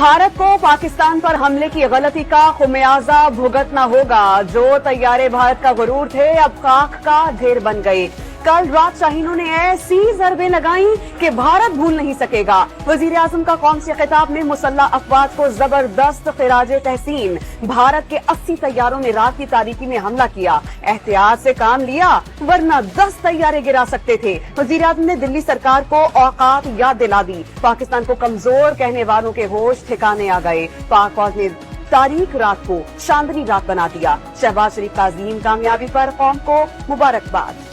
भारत को पाकिस्तान पर हमले की गलती का खुमियाजा भुगतना होगा। जो तैयारे भारत का गुरूर थे अब खाक का ढेर बन गए। कल रात शाहीनों ने ऐसी ज़रबें लगाई कि भारत भूल नहीं सकेगा। वजीर आजम का कौम से खिताब में मुसल्लह अफवाज को जबरदस्त खिराजे तहसीन। भारत के 80 तैयारों ने रात की तारीकी में हमला किया, एहतियात से काम लिया वरना 10 तैयारे गिरा सकते थे। वजीर आजम ने दिल्ली सरकार को औकात याद दिला दी। पाकिस्तान को कमजोर कहने वालों के होश ठिकाने आ गए। पाक फौज ने तारीख रात को चांदनी रात बना दिया। शहबाज शरीफ का अजीम कामयाबी पर कौम को मुबारकबाद।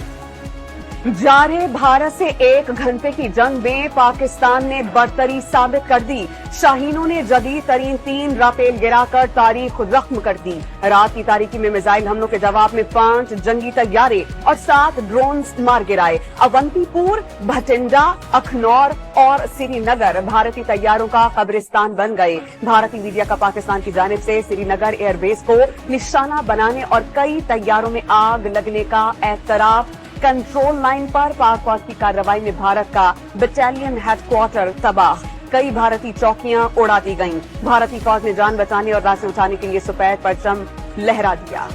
जारे भारत से 1 घंटे की जंग में पाकिस्तान ने बरतरी साबित कर दी। शाहीनों ने जदीद तरीन 3 राफेल गिराकर तारीख रख्म कर दी। रात की तारीकी में मिसाइल हमलों के जवाब में 5 जंगी तैयारे और 7 ड्रोन मार गिराए। अवंतीपुर, भटिंडा, अखनौर और श्रीनगर भारतीय तैयारों का कब्रिस्तान बन गए। भारतीय मीडिया का पाकिस्तान की जानिब से श्रीनगर एयरबेस को निशाना बनाने और कई तैयारों में आग लगने का एतराफ। कंट्रोल लाइन पर पाक फौज की कार्रवाई में भारत का बटालियन हेडक्वार्टर तबाह। कई भारतीय चौकियां उड़ा दी गईं। भारतीय फौज ने जान बचाने और राशि उठाने के लिए सफेद परचम लहरा दिया।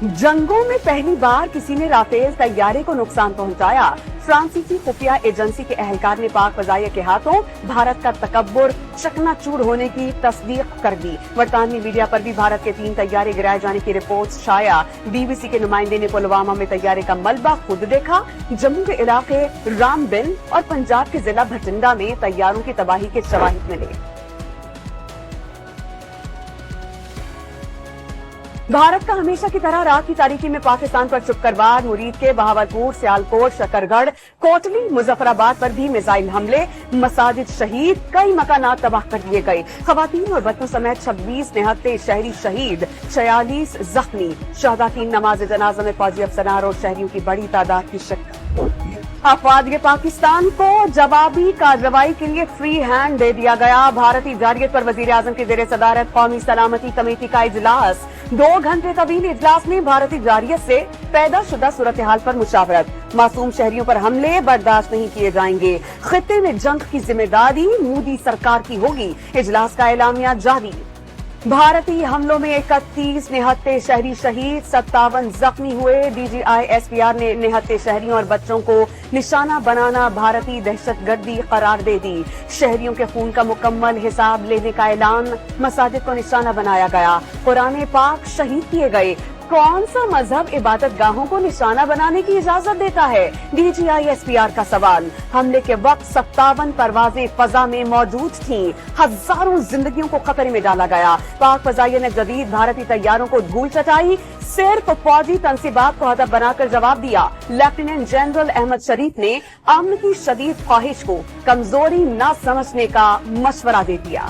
जंगों में पहली बार किसी ने राफेल तैयारे को नुकसान पहुंचाया। फ्रांसीसी खुफिया एजेंसी के एहलकार ने पाक फजाइया के हाथों भारत का तकब्बुर चकनाचूर होने की तस्दीक कर दी। बरतानवी मीडिया पर भी भारत के 3 तैयारे गिराए जाने की रिपोर्ट शाया। बीबीसी के नुमाइंदे ने पुलवामा में तैयारे का मलबा खुद देखा। जम्मू के इलाके रामबिन और पंजाब के जिला भटिंडा में तैयारों की तबाही के शवाहिद मिले। भारत का हमेशा की तरह रात की तारीकी में पाकिस्तान पर शुक्रवार मुरीद के बहावलपुर, सियालकोट, शकरगढ़, कोटली, मुजफ्फराबाद पर भी मिसाइल हमले, मसाजिद शहीद, कई मकानात तबाह कर दिए गए। खवातीन और बच्चों समेत 26 निहत्ते शहरी शहीद, 46 जख्मी। शहदा की नमाज जनाजा में फौजी अफसरान और शहरियों की बड़ी तादाद की शिरकत। अफवाज पाकिस्तान को जवाबी कार्रवाई के लिए फ्री हैंड दे दिया गया। भारतीय जारियत पर वजीर आजम की जेर सदारत कौमी सलामती कमेटी का इजलास। 2 घंटे तवील इजलास में भारतीय जारियत से पैदा शुदा सूरत हाल पर मुशावरत। मासूम शहरियों पर हमले बर्दाश्त नहीं किए जाएंगे। खित्ते में जंग की जिम्मेदारी मोदी सरकार की होगी। इजलास का एलामिया जारी। भारतीय हमलों में 31 निहत्ते शहरी शहीद, 57 जख्मी हुए। DGI-SPR ने निहत्ते शहरियों और बच्चों को निशाना बनाना भारतीय दहशतगर्दी करार दे दी। शहरियों के खून का मुकम्मल हिसाब लेने का ऐलान। मसाजिद को निशाना बनाया गया। कुरान पाक शहीद किए गए। कौन सा मजहब इबादत गाहों को निशाना बनाने की इजाजत देता है? DGI-SPR का सवाल। हमले के वक्त 57 परवाजें फजा में मौजूद थीं। हजारों जिंदगियों को खतरे में डाला गया। पाक फजाइया ने जदीद भारतीय तैयारों को धूल चटाई। सिर्फ फौजी तनसीबात को हदफ बनाकर जवाब दिया। लेफ्टिनेंट जनरल अहमद शरीफ ने अमन की शदीद ख्वाहिश को कमजोरी न समझने का मशवरा दे दिया।